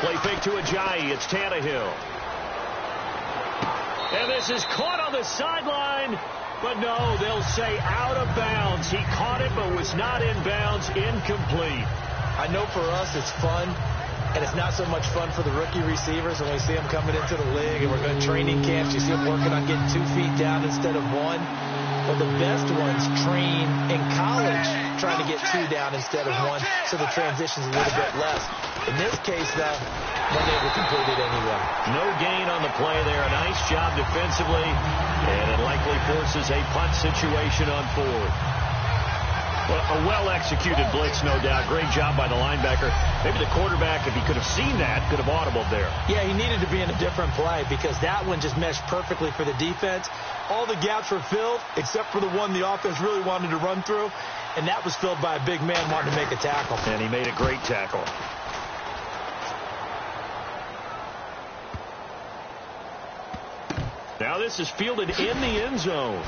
Play fake to Ajayi. It's Tannehill. And this is caught on the sideline. But no, they'll say out of bounds. He caught it but was not in bounds. Incomplete. I know for us it's fun, and it's not so much fun for the rookie receivers when we see them coming into the league and we're going to training camps. You see them working on getting 2 feet down instead of 1. But the best ones train in college trying to get 2 down instead of 1, so the transition's a little bit less. In this case, though, they're able to complete it anyway. No gain on the play there. A nice job defensively, and it likely forces a punt situation on 4th. Well, a well-executed blitz, no doubt. Great job by the linebacker. Maybe the quarterback, if he could have seen that, could have audibled there. Yeah, he needed to be in a different play because that one just meshed perfectly for the defense. All the gaps were filled except for the one the offense really wanted to run through, and that was filled by a big man wanting to make a tackle. And he made a great tackle. Now this is fielded in the end zone.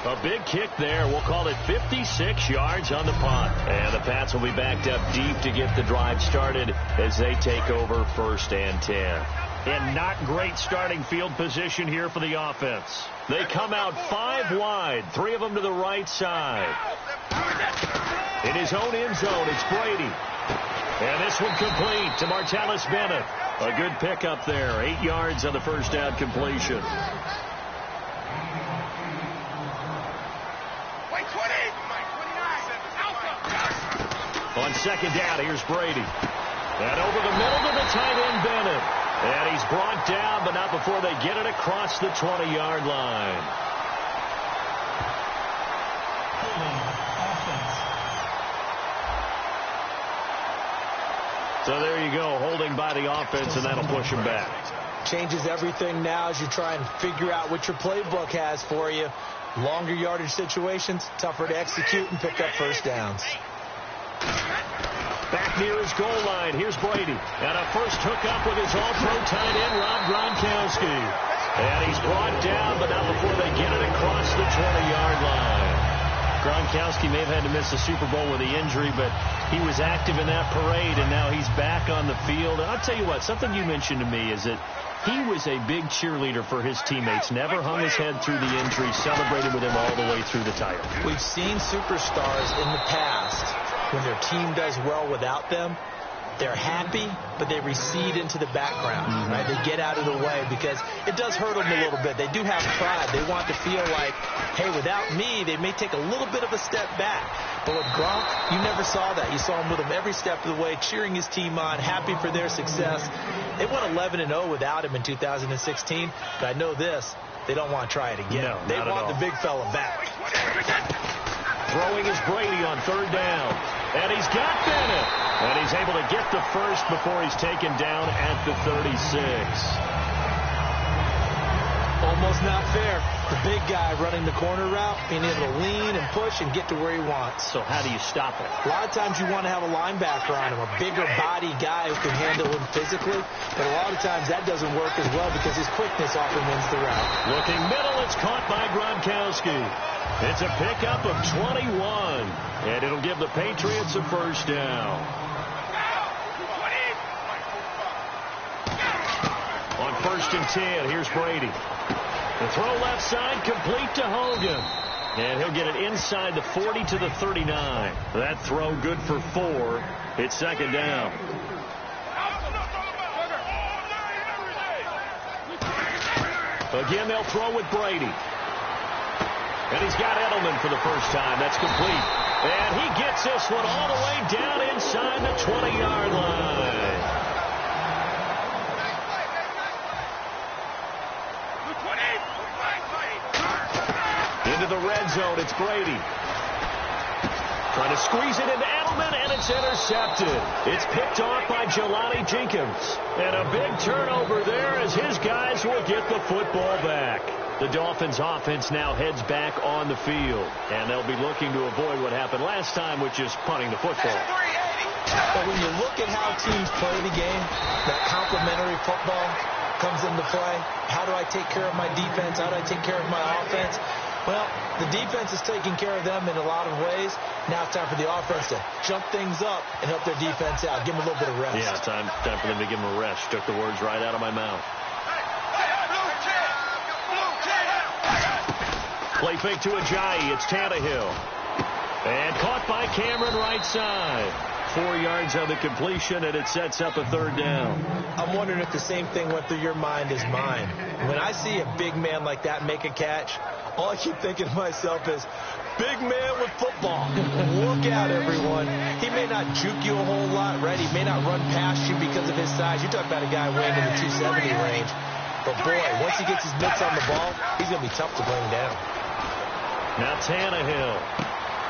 A big kick there. We'll call it 56 yards on the punt. And the Pats will be backed up deep to get the drive started as they take over 1st and 10. And not great starting field position here for the offense. They come out 5 wide, 3 of them to the right side. In his own end zone, it's Brady. And this one complete to Martellus Bennett. A good pickup there. 8 yards on the first down completion. On 2nd down, here's Brady. And over the middle to the tight end, Bennett. And he's brought down, but not before they get it across the 20-yard line. So there you go, holding by the offense, and that'll push him back. Changes everything now as you try and figure out what your playbook has for you. Longer yardage situations, tougher to execute and pick up first downs. Back near his goal line, here's Brady. And a first hookup with his all-pro tight end, Rob Gronkowski. And he's brought down, but not before they get it across the 20-yard line. Gronkowski may have had to miss the Super Bowl with the injury, but he was active in that parade, and now he's back on the field. And I'll tell you what, something you mentioned to me is that he was a big cheerleader for his teammates, never hung his head through the injury, celebrated with him all the way through the title. We've seen superstars in the past, when their team does well without them, they're happy, but they recede into the background, right? They get out of the way because it does hurt them a little bit. They do have pride. They want to feel like, hey, without me, they may take a little bit of a step back. But with Gronk, you never saw that. You saw him with him every step of the way, cheering his team on, happy for their success. They went 11-0 without him in 2016, but I know this, they don't want to try it again. No, they want the big fella back. Throwing is Brady on 3rd down. And he's got Bennett. And he's able to get the first before he's taken down at the 36. Almost not fair. The big guy running the corner route, being able to lean and push and get to where he wants. So how do you stop it? A lot of times you want to have a linebacker on him, a bigger body guy who can handle him physically. But a lot of times that doesn't work as well because his quickness often wins the route. Looking middle, it's caught by Gronkowski. It's a pickup of 21, and it'll give the Patriots a first down. On 1st and 10, here's Brady. The throw left side, complete to Hogan. And he'll get it inside the 40 to the 39. That throw good for 4. It's 2nd down. Again, they'll throw with Brady. And he's got Edelman for the first time. That's complete. And he gets this one all the way down inside the 20-yard line. Into the red zone, it's Brady. Trying to squeeze it into Edelman, and it's intercepted. It's picked off by Jelani Jenkins. And a big turnover there as his guys will get the football back. The Dolphins offense now heads back on the field, and they'll be looking to avoid what happened last time, which is punting the football. But when you look at how teams play the game, that complementary football comes into play. How do I take care of my defense? How do I take care of my offense? Well, the defense is taking care of them in a lot of ways. Now it's time for the offense to jump things up and help their defense out. Give them a little bit of rest. Yeah, time for them to give them a rest. Took the words right out of my mouth. Play fake to Ajayi. It's Tannehill. And caught by Cameron right side. 4 yards on the completion, and it sets up a third down. I'm wondering if the same thing went through your mind as mine. When I see a big man like that make a catch, all I keep thinking to myself is, big man with football. Look out, everyone. He may not juke you a whole lot, right? He may not run past you because of his size. You talk about a guy weighing in the 270 range. But, boy, once he gets his mitts on the ball, he's going to be tough to bring down. Now Tannehill.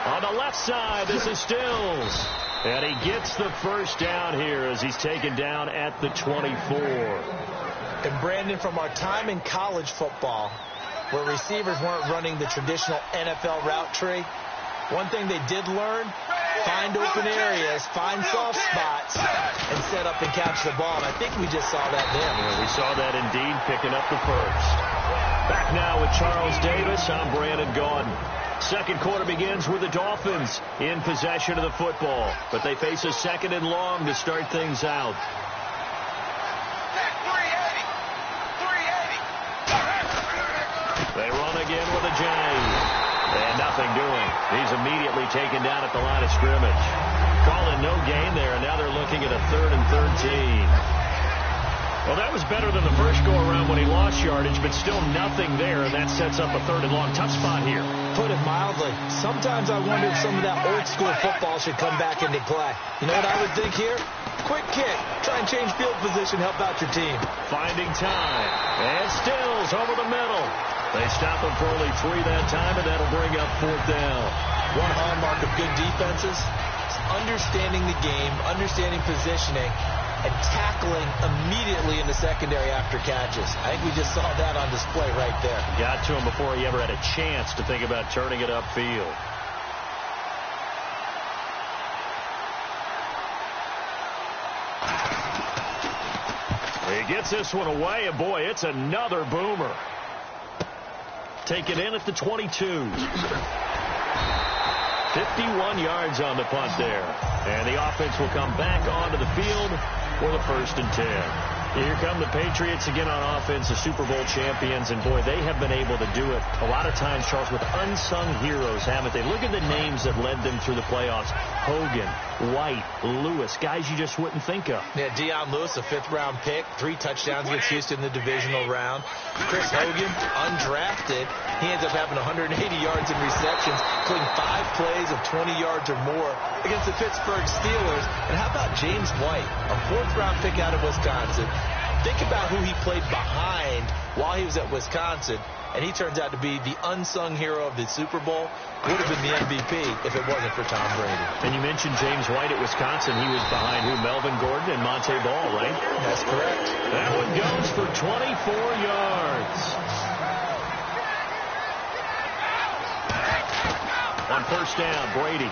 On the left side, this is Stills. And he gets the first down here as he's taken down at the 24. And, Brandon, from our time in college football, where receivers weren't running the traditional NFL route tree, one thing they did learn, find open areas, find soft spots, and set up and catch the ball. And I think we just saw that then. Yeah, we saw that indeed, picking up the first. Back now with Charles Davis. I'm Brandon Gaudin. Second quarter begins with the Dolphins in possession of the football, but they face a second and long to start things out. They run again with Ajayi. And nothing doing. He's immediately taken down at the line of scrimmage. Calling no gain there, and now they're looking at a 3rd and 13. Well, that was better than the first go-around when he lost yardage, but still nothing there, and that sets up a 3rd and long. Tough spot here. Put it mildly. Sometimes I wonder if some of that old-school football should come back into play. You know what I would think here? Quick kick. Try and change field position, help out your team. Finding time. And Stills over the middle. They stop him for only 3 that time, and that'll bring up 4th down. One hallmark of good defenses is understanding the game, understanding positioning, and tackling immediately in the secondary after catches. I think we just saw that on display right there. Got to him before he ever had a chance to think about turning it upfield. He gets this one away, and boy, it's another boomer. Taken in at the 22. 51 yards on the punt there. And the offense will come back onto the field for the 1st and 10. Here come the Patriots again on offense, the Super Bowl champions, and boy, they have been able to do it a lot of times, Charles, with unsung heroes, haven't they? Look at the names that led them through the playoffs. Hogan, White, Lewis, guys you just wouldn't think of. Yeah, Deion Lewis, a 5th-round pick, 3 touchdowns against Houston in the divisional round. Chris Hogan, undrafted, he ends up having 180 yards in receptions, including 5 plays of 20 yards or more against the Pittsburgh Steelers. And how about James White, a 4th-round pick out of Wisconsin? Think about who he played behind while he was at Wisconsin, and he turns out to be the unsung hero of the Super Bowl. Would have been the MVP if it wasn't for Tom Brady. And you mentioned James White at Wisconsin. He was behind who? Melvin Gordon and Monte Ball, right? That's correct. That one goes for 24 yards. On 1st down, Brady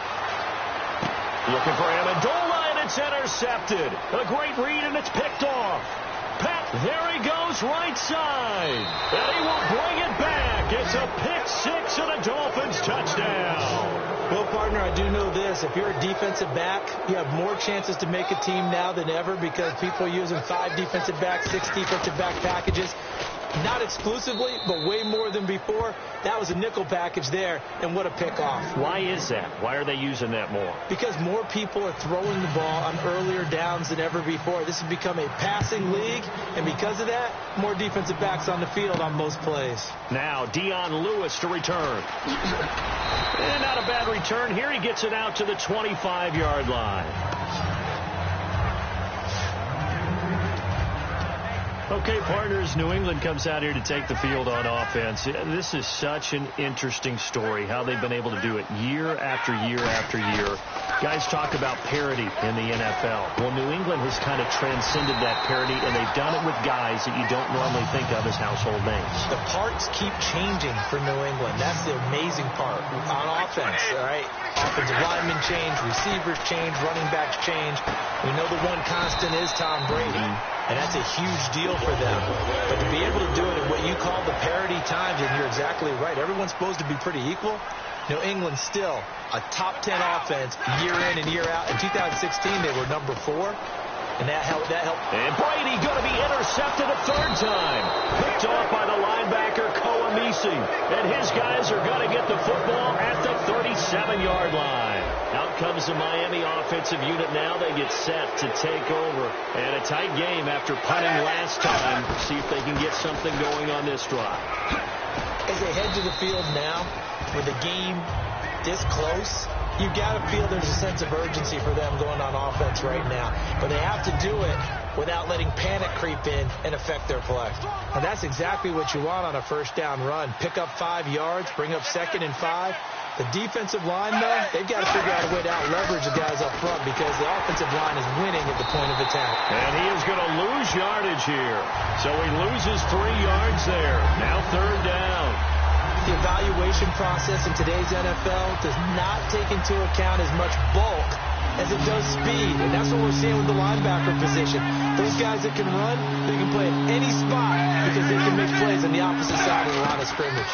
looking for Amendola, and it's intercepted. A great read, and it's picked off. Pat, there he goes, right side. And he will bring it back. It's a pick 6 and a Dolphins touchdown. Well, partner, I do know this. If you're a defensive back, you have more chances to make a team now than ever because people are using 5 defensive backs, 6 defensive back packages. Not exclusively, but way more than before. That was a nickel package there, and what a pickoff. Why is that? Why are they using that more? Because more people are throwing the ball on earlier downs than ever before. This has become a passing league, and because of that, more defensive backs on the field on most plays. Now, Deion Lewis to return. And not a bad return here. He gets it out to the 25-yard line. Okay, partners, New England comes out here to take the field on offense. This is such an interesting story, how they've been able to do it year after year after year. Guys talk about parity in the NFL. Well, New England has kind of transcended that parity, and they've done it with guys that you don't normally think of as household names. The parts keep changing for New England. That's the amazing part on offense, all right? Offensive linemen change, receivers change, running backs change. We know the one constant is Tom Brady. and that's a huge deal for them. But to be able to do it in what you call the parity times, and you're exactly right, everyone's supposed to be pretty equal. New England still a top 10 offense year in and year out. In 2016, they were number 4. And that helped. And Brady going to be intercepted a third time. Picked off by the linebacker, Koamisi. And his guys are going to get the football at the 37-yard line. Out comes the Miami offensive unit now. They get set to take over. And a tight game after punting last time. See if they can get something going on this drive. As they head to the field now, with the game this close, you got to feel there's a sense of urgency for them going on offense right now. But they have to do it without letting panic creep in and affect their play. And that's exactly what you want on a first down run. Pick up 5 yards, bring up 2nd and 5. The defensive line, though, they've got to figure out a way to out-leverage the guys up front because the offensive line is winning at the point of attack. And he is going to lose yardage here. So he loses 3 yards there. Now 3rd down. The evaluation process in today's NFL does not take into account as much bulk as it does speed. And that's what we're seeing with the linebacker position. Those guys that can run, they can play at any spot because they can make plays on the opposite side of the line of scrimmage.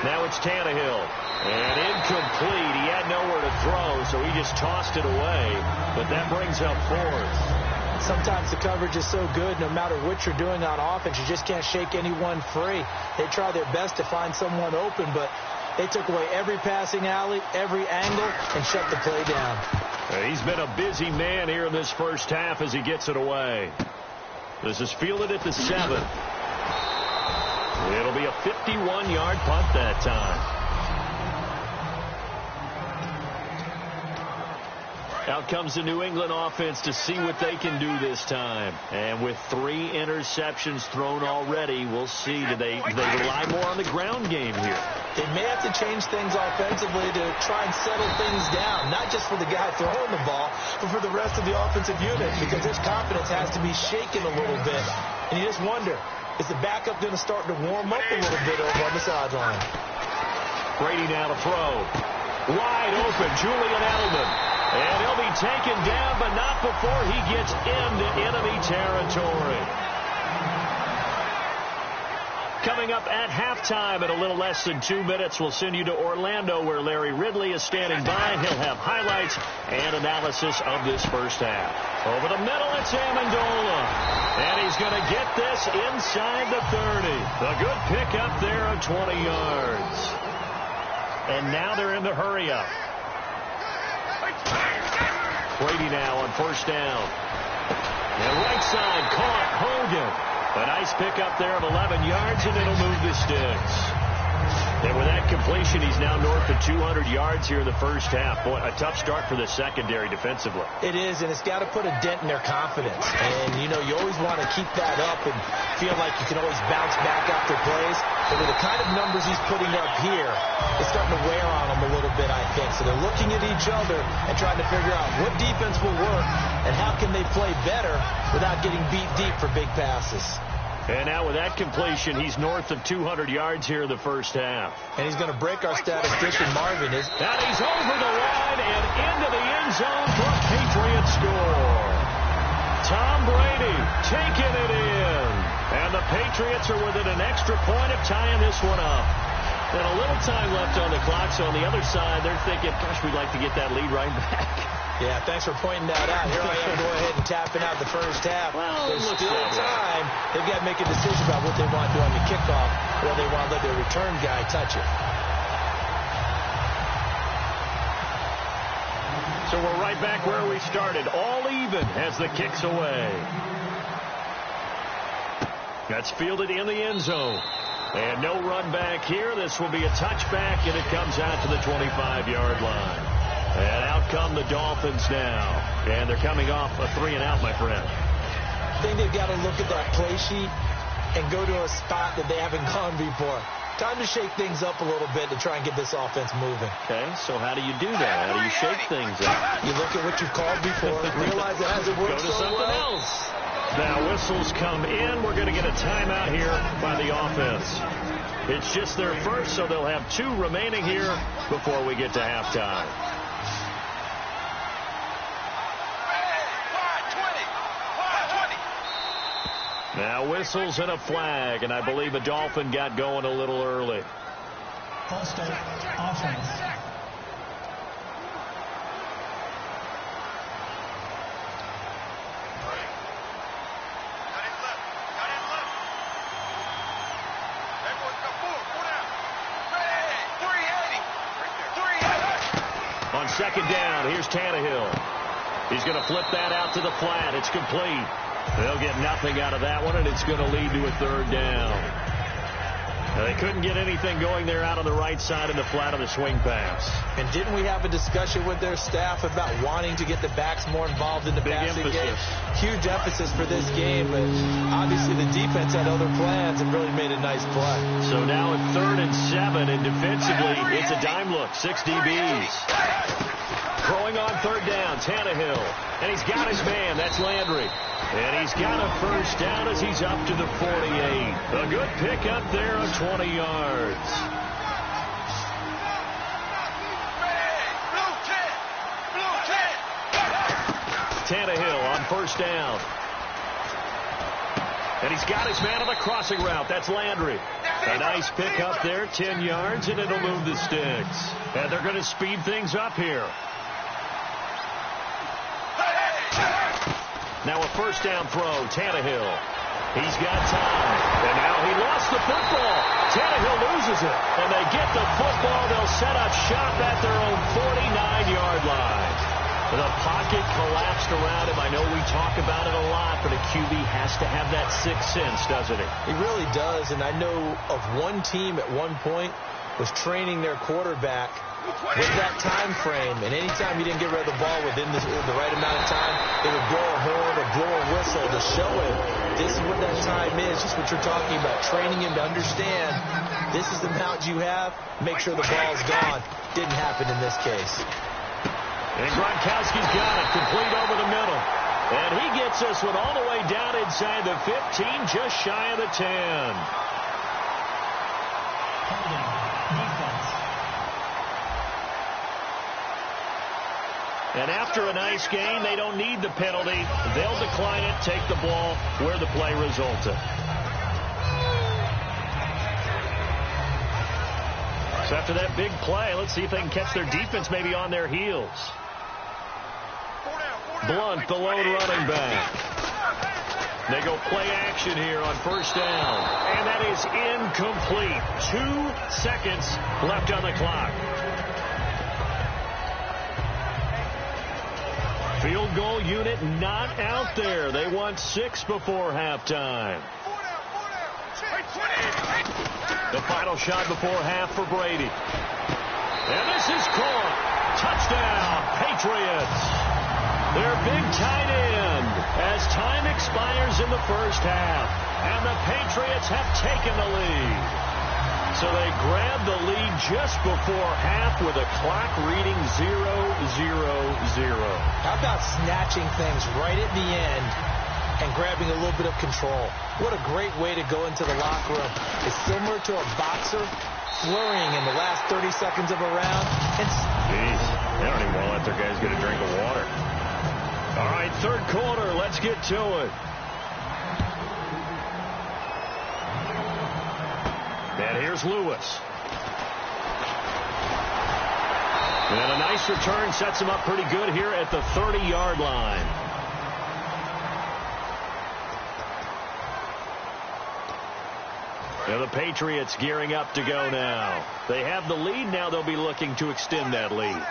Now it's Tannehill. And incomplete. He had nowhere to throw, so he just tossed it away. But that brings up 4th. Sometimes the coverage is so good, no matter what you're doing on offense, you just can't shake anyone free. They try their best to find someone open, but they took away every passing alley, every angle, and shut the play down. He's been a busy man here in this first half as he gets it away. This is fielded at the 7. It'll be a 51-yard punt that time. Out comes the New England offense to see what they can do this time. And with 3 interceptions thrown already, we'll see. Do they rely more on the ground game here? They may have to change things offensively to try and settle things down, not just for the guy throwing the ball, but for the rest of the offensive unit, because his confidence has to be shaken a little bit. And you just wonder, is the backup going to start to warm up a little bit over on the sideline? Brady now to throw. Wide open, Julian Edelman. And he'll be taken down, but not before he gets into enemy territory. Coming up at halftime in a little less than 2 minutes, we'll send you to Orlando where Larry Ridley is standing by. He'll have highlights and analysis of this first half. Over the middle, it's Amendola. And he's going to get this inside the 30. A good pickup there of 20 yards. And now they're in the hurry-up. Brady now on first down. And right side caught Hogan. A nice pickup there of 11 yards, and it'll move the sticks. And with that completion, he's now north of 200 yards here in the first half. Boy, a tough start for the secondary defensively. It is, and it's got to put a dent in their confidence. And, you know, you always want to keep that up and feel like you can always bounce back after plays. But with the kind of numbers he's putting up here, it's starting to wear on them a little bit, I think. So they're looking at each other and trying to figure out what defense will work and how can they play better without getting beat deep for big passes. And now with that completion, he's north of 200 yards here in the first half. And he's going to break our statistician, Marvin. And he's over the line and into the end zone for a Patriot score. Tom Brady taking it in. And the Patriots are within an extra point of tying this one up. And a little time left on the clock, so on the other side, they're thinking, gosh, we'd like to get that lead right back. Yeah, thanks for pointing that out. Here I am going ahead and tapping out the first half. Well, there's still time. They've got to make a decision about what they want to do on the kickoff, or they want to let their return guy touch it. So we're right back where we started. All even as the kick's away. That's fielded in the end zone. And no run back here. This will be a touchback, and it comes out to the 25-yard line. And out come the Dolphins now. And they're coming off a 3-and-out, my friend. I think they've got to look at that play sheet and go to a spot that they haven't gone before. Time to shake things up a little bit to try and get this offense moving. Okay, so how do you do that? How do you shake things up? You look at what you've called before, realize it hasn't worked so well. Go to something else. Now whistles come in. We're going to get a timeout here by the offense. It's just their first, so they'll have 2 remaining here before we get to halftime. Now whistles and a flag, and I believe a Dolphin got going a little early. Full start offense. On second down, here's Tannehill. He's going to flip that out to the flat. It's complete. They'll get nothing out of that one, and it's going to lead to a third down. Now, they couldn't get anything going there out on the right side of the flat on the swing pass. And didn't we have a discussion with their staff about wanting to get the backs more involved in the passing game? Huge emphasis for this game, but obviously the defense had other plans and really made a nice play. So now at 3rd and 7, and defensively, it's a dime look. 6 DBs. Throwing on 3rd down, Tannehill. And he's got his man. That's Landry. And he's got a first down as he's up to the 48. A good pickup there of 20 yards. Tannehill on first down. And he's got his man on the crossing route. That's Landry. A nice pickup there, 10 yards, and it'll move the sticks. And they're going to speed things up here. Now a first down throw, Tannehill. He's got time. And now he lost the football. Tannehill loses it. And they get the football. They'll set up shop at their own 49-yard line. The pocket collapsed around him. I know we talk about it a lot, but a QB has to have that sixth sense, doesn't it? He really does. And I know of one team at one point was training their quarterback with that time frame, and anytime he didn't get rid of the ball within the right amount of time, they would blow a horn or blow a whistle to show him this is what that time is, just what you're talking about, training him to understand this is the amount you have, make sure the ball's gone. Didn't happen in this case. And Gronkowski's got it, complete over the middle. And he gets this one all the way down inside the 15, just shy of the 10. And after a nice gain, they don't need the penalty. They'll decline it, take the ball where the play resulted. So after that big play, let's see if they can catch their defense maybe on their heels. Blunt, the lone running back. They go play action here on first down. And that is incomplete. 2 seconds left on the clock. Field goal unit not out there. They want 6 before halftime. The final shot before half for Brady. And this is caught. Touchdown, Patriots. Their big tight end as time expires in the first half. And the Patriots have taken the lead. So they grab the lead just before half with a clock reading 0-0-0. How about snatching things right at the end and grabbing a little bit of control? What a great way to go into the locker room. It's similar to a boxer flurrying in the last 30 seconds of a round. Jeez, they don't even want to let their guys get a drink of water. All right, third quarter, let's get to it. And here's Lewis. And a nice return sets him up pretty good here at the 30-yard line. And the Patriots gearing up to go now. They have the lead now. They'll be looking to extend that lead.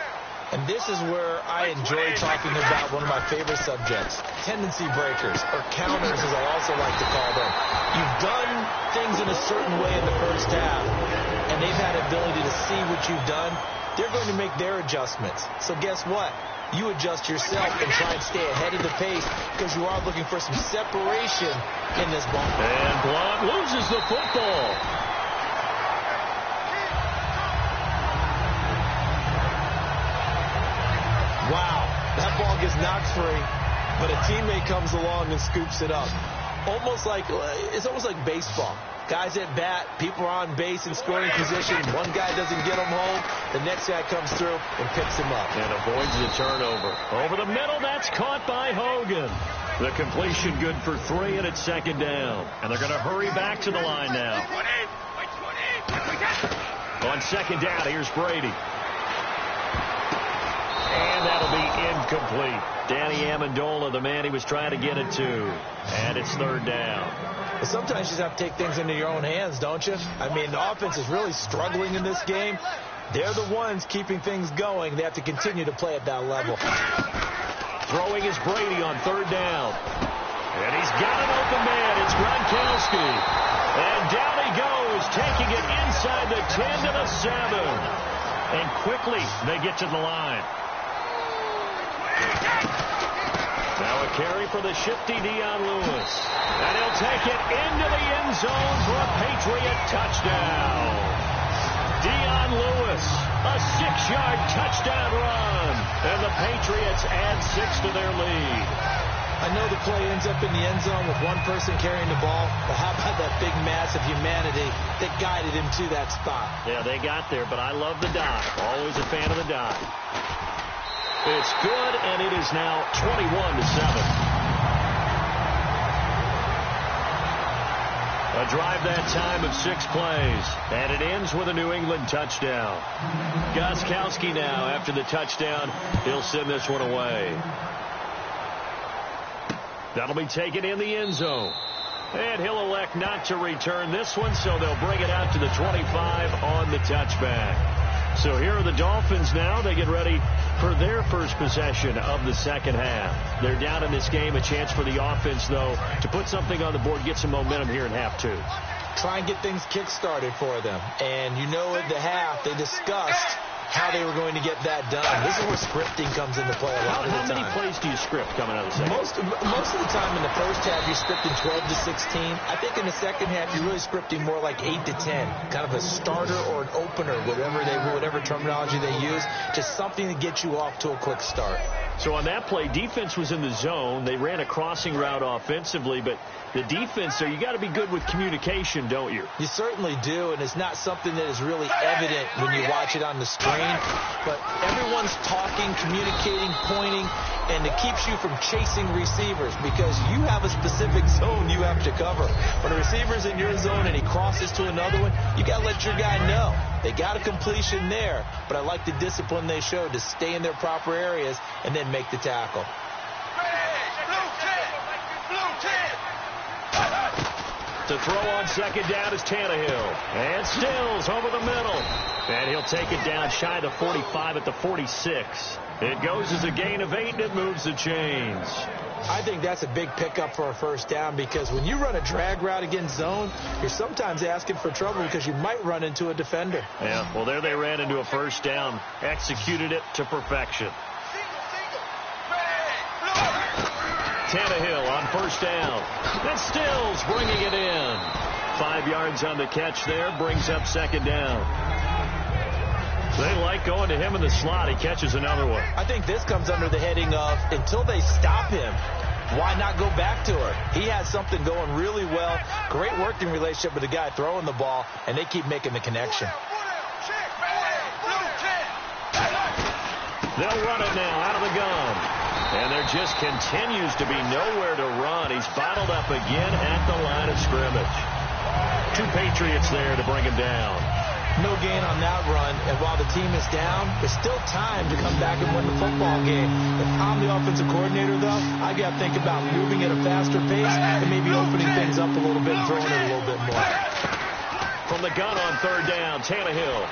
And this is where I enjoy talking about one of my favorite subjects, tendency breakers, or counters as I also like to call them. You've done things in a certain way in the first half, and they've had ability to see what you've done. They're going to make their adjustments. So guess what? You adjust yourself and try and stay ahead of the pace because you are looking for some separation in this ball. And Blount loses the football. Wow, that ball gets knocked free, but a teammate comes along and scoops it up. It's almost like baseball. Guys at bat, people are on base in scoring position. One guy doesn't get him home. The next guy comes through and picks him up. And avoids the turnover. Over the middle, that's caught by Hogan. The completion good for 3, and it's second down. And they're going to hurry back to the line now. On second down, here's Brady. And that'll be incomplete. Danny Amendola, the man he was trying to get it to. And it's third down. But sometimes you just have to take things into your own hands, don't you? I mean, the offense is really struggling in this game. They're the ones keeping things going. They have to continue to play at that level. Throwing is Brady on third down. And he's got an open man. It's Gronkowski. And down he goes, taking it inside the 10 to the 7. And quickly, they get to the line. Now a carry for the shifty Dion Lewis. And he'll take it into the end zone for a Patriot touchdown. Dion Lewis, a 6-yard touchdown run. And the Patriots add 6 to their lead. I know the play ends up in the end zone with one person carrying the ball, but how about that big mass of humanity that guided him to that spot? Yeah, they got there, but I love the dive. Always a fan of the dive. It's good, and it is now 21-7. A drive that time of 6 plays, and it ends with a New England touchdown. Gostkowski now, after the touchdown, he'll send this one away. That'll be taken in the end zone. And he'll elect not to return this one, so they'll bring it out to the 25 on the touchback. So here are the Dolphins now. They get ready for their first possession of the second half. They're down in this game. A chance for the offense, though, to put something on the board, get some momentum here in half 2. Try and get things kick-started for them. And you know at the half, they discussed how they were going to get that done. This is where scripting comes into play a lot of the time. How many plays do you script coming out of the second? Most of the time in the first half, you're scripting 12 to 16. I think in the second half, you're really scripting more like 8 to 10. Kind of a starter or an opener, whatever terminology they use. Just something to get you off to a quick start. So on that play, defense was in the zone. They ran a crossing route offensively, but the defense, so you got to be good with communication, don't you? You certainly do, and it's not something that is really evident when you watch it on the screen. But everyone's talking, communicating, pointing, and it keeps you from chasing receivers because you have a specific zone you have to cover. When a receiver's in your zone and he crosses to another one, you got to let your guy know. They got a completion there, but I like the discipline they showed to stay in their proper areas and then make the tackle. To throw on second down is Tannehill. And Stills over the middle. And he'll take it down shy of the 45 at the 46. It goes as a gain of 8, and it moves the chains. I think that's a big pickup for a first down because when you run a drag route against zone, you're sometimes asking for trouble because you might run into a defender. Yeah, well, there they ran into a first down. Executed it to perfection. Tannehill on first down. And Stills bringing it in. 5 yards on the catch there. Brings up second down. They like going to him in the slot. He catches another one. I think this comes under the heading of until they stop him, why not go back to her? He has something going really well. Great working relationship with the guy throwing the ball, and they keep making the connection. They'll run it now out of the gun. And there just continues to be nowhere to run. He's bottled up again at the line of scrimmage. 2 Patriots there to bring him down. No gain on that run, and while the team is down, there's still time to come back and win the football game. If I'm the offensive coordinator, though, I got to think about moving at a faster pace and maybe opening things up a little bit and throwing it a little bit more. From the gun on third down, Tannehill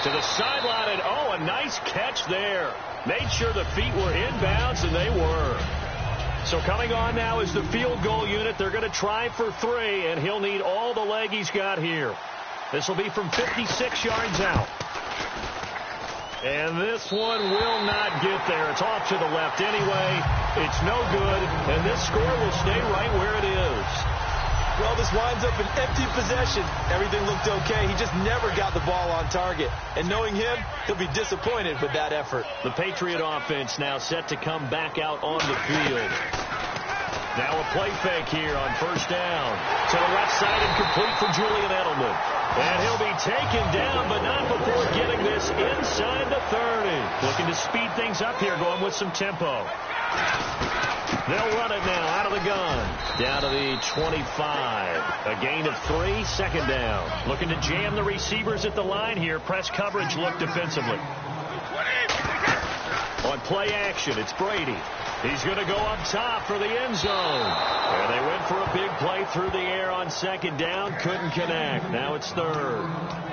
to the sideline, and oh, a nice catch there. Made sure the feet were inbounds, and they were. So coming on now is the field goal unit. They're going to try for 3, and he'll need all the leg he's got here. This will be from 56 yards out. And this one will not get there. It's off to the left anyway. It's no good, and this score will stay right where it is. Well, this winds up an empty possession. Everything looked okay. He just never got the ball on target. And knowing him, he'll be disappointed with that effort. The Patriot offense now set to come back out on the field. Now a play fake here on first down. To the left side and complete for Julian Edelman. And he'll be taken down, but not before getting this inside the 30. Looking to speed things up here, going with some tempo. They'll run it now out of the gun. Down to the 25. A gain of 3, second down. Looking to jam the receivers at the line here. Press coverage look defensively. On play action, it's Brady. He's going to go up top for the end zone. And they went for a big play through the air on second down. Couldn't connect. Now it's third.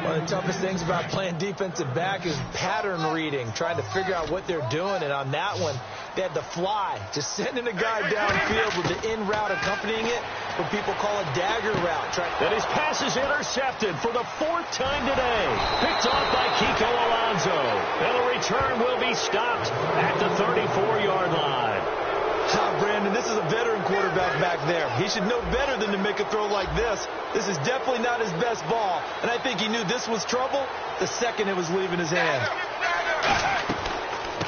One of the toughest things about playing defensive back is pattern reading, trying to figure out what they're doing. And on that one, they had to fly, just sending a guy downfield with the in route accompanying it, what people call a dagger route. And his pass is intercepted for the 4th time today. Picked off by Kiko Alonso. And the return will be stopped at the 34-yard line. Brandon, this is a veteran quarterback back there. He should know better than to make a throw like this. This is definitely not his best ball, and I think he knew this was trouble the second it was leaving his hand.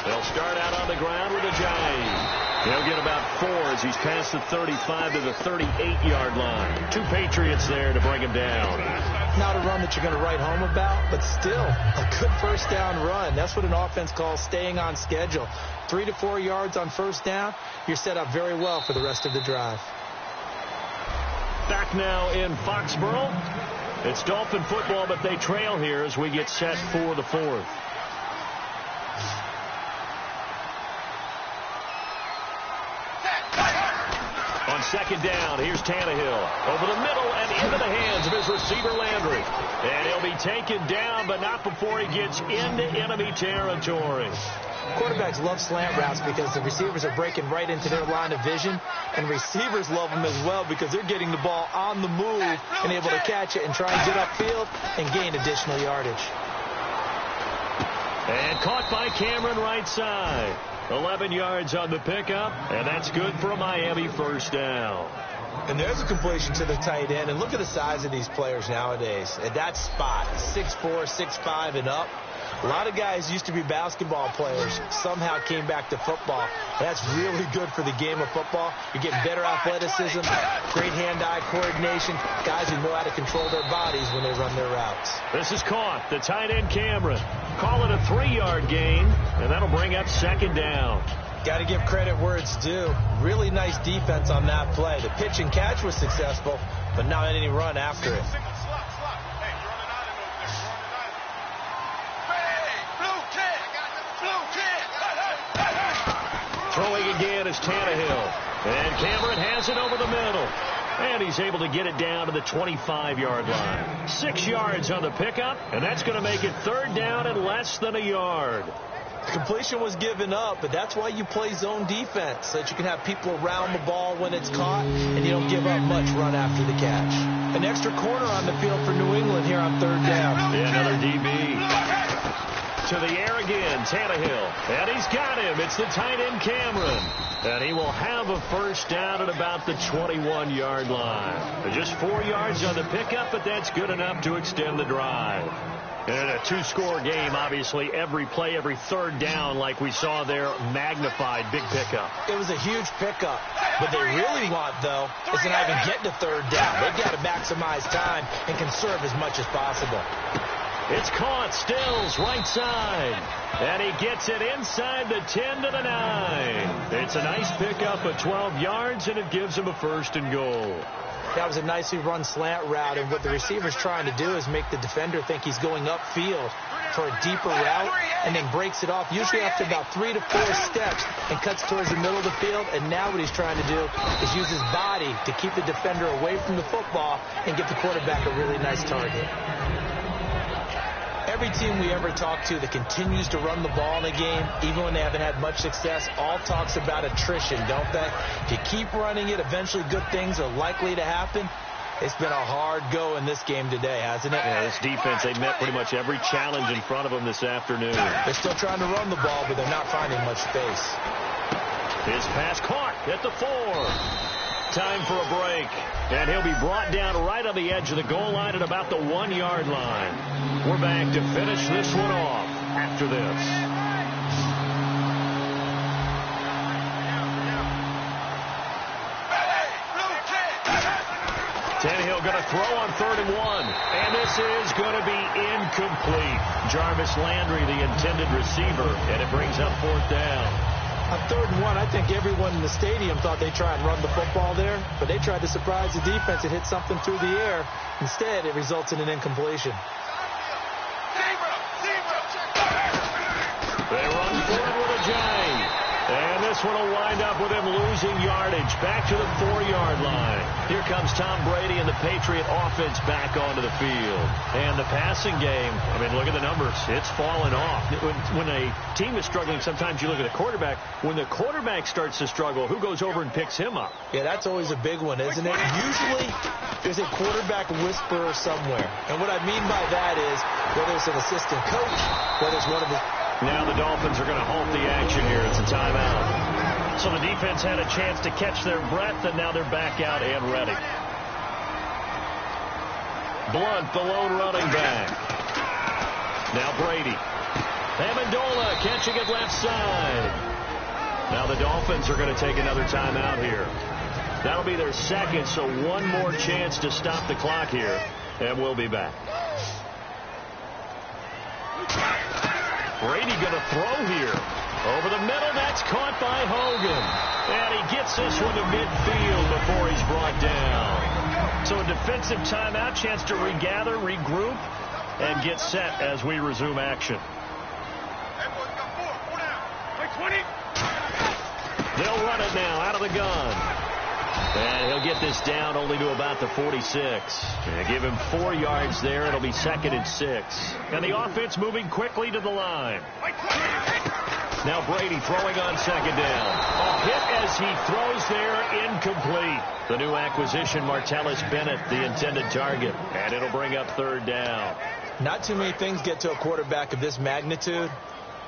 They'll start out on the ground with a jive. He'll get about 4 as he's past the 35 to the 38-yard line. 2 Patriots there to bring him down. Not a run that you're going to write home about, but still a good first down run. That's what an offense calls staying on schedule. 3 to 4 yards on first down, you're set up very well for the rest of the drive. Back now in Foxborough. It's Dolphin football, but they trail here as we get set for the 4th. On second down, here's Tannehill. Over the middle and into the hands of his receiver, Landry. And he'll be taken down, but not before he gets into enemy territory. Quarterbacks love slant routes because the receivers are breaking right into their line of vision, and receivers love them as well because they're getting the ball on the move and able to catch it and try and get upfield and gain additional yardage. And caught by Cameron right side. 11 yards on the pickup, and that's good for a Miami first down. And there's a completion to the tight end, and look at the size of these players nowadays. At that spot, 6'4", 6'5", and up. A lot of guys used to be basketball players, somehow came back to football. That's really good for the game of football. You're getting better athleticism, great hand-eye coordination, guys who know how to control their bodies when they run their routes. This is caught, the tight end Cameron. Call it a 3-yard gain, and that'll bring up second down. Got to give credit where it's due. Really nice defense on that play. The pitch and catch was successful, but not any run after it. Throwing again is Tannehill. And Cameron has it over the middle. And he's able to get it down to the 25-yard line. 6 yards on the pickup, and that's going to make it third down and less than a yard. Completion was given up, but that's why you play zone defense, so that you can have people around the ball when it's caught, and you don't give up much run after the catch. An extra corner on the field for New England here on third down. Another DB. To the air again, Tannehill. And he's got him. It's the tight end Cameron. And he will have a first down at about the 21-yard line. Just 4 yards on the pickup, but that's good enough to extend the drive. And a 2-score game, obviously, every play, every third down, like we saw there, magnified, big pickup. It was a huge pickup. What they really want, though, is to not even get to third down. They've got to maximize time and conserve as much as possible. It's caught. Stills right side. And he gets it inside the 10 to the 9. It's a nice pickup of 12 yards, and it gives him a first and goal. That was a nicely run slant route, and what the receiver's trying to do is make the defender think he's going upfield for a deeper route, and then breaks it off, usually after about 3 to 4 steps, and cuts towards the middle of the field. And now what he's trying to do is use his body to keep the defender away from the football and get the quarterback a really nice target. Every team we ever talk to that continues to run the ball in a game, even when they haven't had much success, all talks about attrition, don't they? If you keep running it, eventually good things are likely to happen. It's been a hard go in this game today, hasn't it? Yeah, this defense, they met pretty much every challenge in front of them this afternoon. They're still trying to run the ball, but they're not finding much space. His pass caught at the 4. Time for a break. And he'll be brought down right on the edge of the goal line at about the 1-yard line. We're back to finish this one off after this. Tannehill going to throw on 3rd and 1. And this is going to be incomplete. Jarvis Landry, the intended receiver, and it brings up 4th down. On 3rd and 1, I think everyone in the stadium thought they'd try and run the football there, but they tried to surprise the defense and hit something through the air. Instead, it results in an incompletion. They run for it with a giant. And this one will wind up with him losing yardage back to the 4-yard line. Here comes Tom Brady and the Patriot offense back onto the field. And the passing game, I mean, look at the numbers. It's fallen off. When a team is struggling, sometimes you look at the quarterback. When the quarterback starts to struggle, who goes over and picks him up? Yeah, that's always a big one, isn't it? Usually, there's a quarterback whisperer somewhere. And what I mean by that is, whether it's an assistant coach, whether it's one of the... Now the Dolphins are going to halt the action here. It's a timeout. So the defense had a chance to catch their breath, and now they're back out and ready. Blunt, the lone running back. Now Brady. Amendola catching it left side. Now the Dolphins are going to take another timeout here. That'll be their second, so one more chance to stop the clock here, and we'll be back. Brady going to throw here. Over the middle, that's caught by Hogan. And he gets this one to midfield before he's brought down. So a defensive timeout, chance to regather, regroup, and get set as we resume action. They'll run it now out of the gun. And he'll get this down only to about the 46. And give him 4 yards there. It'll be 2nd and 6. And the offense moving quickly to the line. Now Brady throwing on 2nd down. A hit as he throws there, incomplete. The new acquisition, Martellus Bennett, the intended target. And it'll bring up 3rd down. Not too many things get to a quarterback of this magnitude,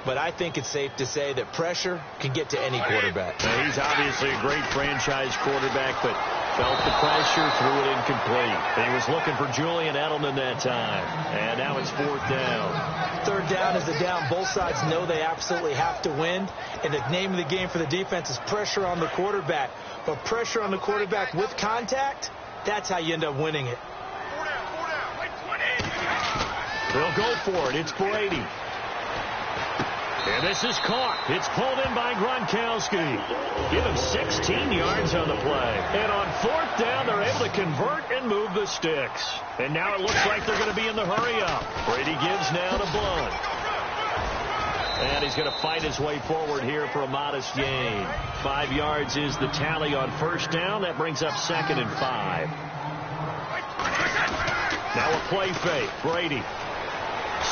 but I think it's safe to say that pressure can get to any quarterback. Now, he's obviously a great franchise quarterback, but felt the pressure, threw it incomplete. He was looking for Julian Edelman that time, and now it's 4th down. 3rd down is the down. Both sides know they absolutely have to win, and the name of the game for the defense is pressure on the quarterback. But pressure on the quarterback with contact, that's how you end up winning it. They'll go for it. It's Brady. And this is caught. It's pulled in by Gronkowski. Give him 16 yards on the play. And on 4th down, they're able to convert and move the sticks. And now it looks like they're going to be in the hurry-up. Brady gives now to Blunt. And he's going to fight his way forward here for a modest gain. 5 yards is the tally on 1st down. That brings up 2nd and 5. Now a play fake. Brady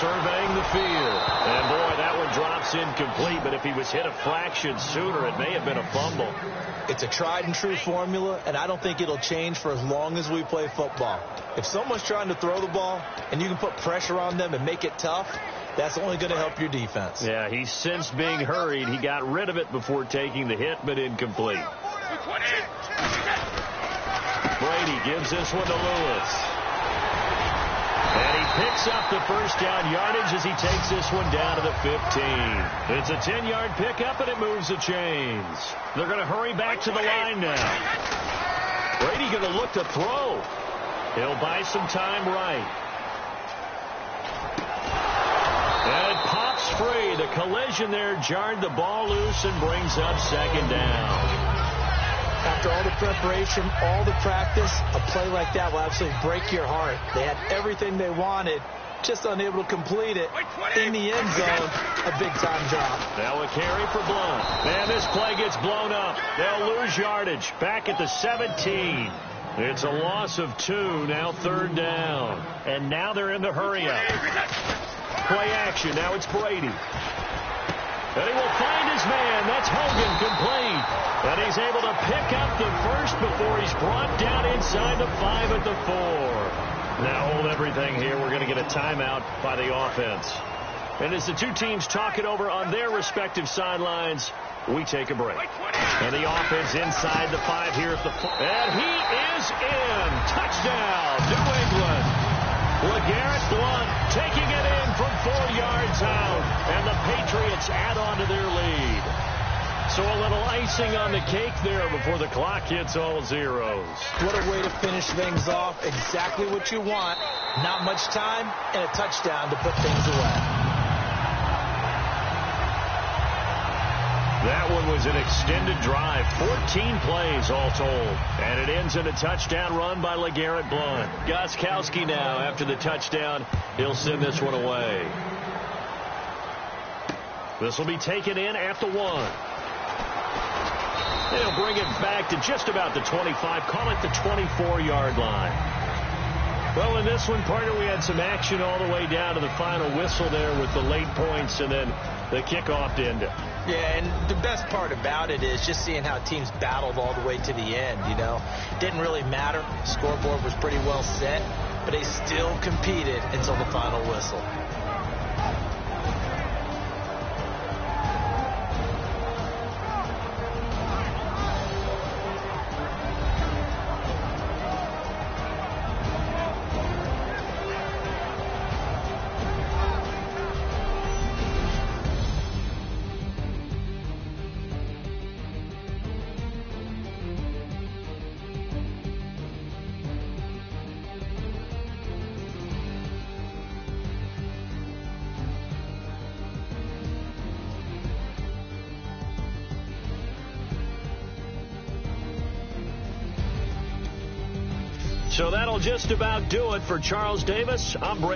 surveying the field. And, boy, that one drops incomplete. But if he was hit a fraction sooner, it may have been a fumble. It's a tried-and-true formula, and I don't think it'll change for as long as we play football. If someone's trying to throw the ball and you can put pressure on them and make it tough, that's only going to help your defense. Yeah, he sensed being hurried. He got rid of it before taking the hit, but incomplete. Brady gives this one to Lewis. And he picks up the 1st down yardage as he takes this one down to the 15. It's a 10-yard pickup, and it moves the chains. They're going to hurry back to the line now. Brady going to look to throw. He'll buy some time right. And it pops free. The collision there jarred the ball loose and brings up 2nd down. After all the preparation, all the practice, a play like that will absolutely break your heart. They had everything they wanted, just unable to complete it. In the end zone, a big-time drop. Now a carry for Blunt. And this play gets blown up. They'll lose yardage. Back at the 17. It's a loss of 2, now 3rd down. And now they're in the hurry-up. Play action. Now it's Brady. And he will find his man. That's Hogan, complete. And he's able to pick up the 1st before he's brought down inside the 5 at the 4. Now hold everything here. We're going to get a timeout by the offense. And as the two teams talk it over on their respective sidelines, we take a break. And the offense inside the 5 here at the 4. And he is in. Touchdown, New England. LeGarrette Blunt taking it in from 4 yards out. And the Patriots add on to their lead. So a little icing on the cake there before the clock hits all zeros. What a way to finish things off. Exactly what you want. Not much time and a touchdown to put things away. That one was an extended drive, 14 plays all told. And it ends in a touchdown run by LeGarrette Blount. Gostkowski now, after the touchdown, he'll send this one away. This will be taken in at the 1. They'll bring it back to just about the 25, call it the 24-yard line. Well, in this one, partner, we had some action all the way down to the final whistle there with the late points and then the kickoff to end it. Yeah, and the best part about it is just seeing how teams battled all the way to the end, you know. Didn't really matter. The scoreboard was pretty well set, but they still competed until the final whistle. So that'll just about do it for Charles Davis. I'm Brent.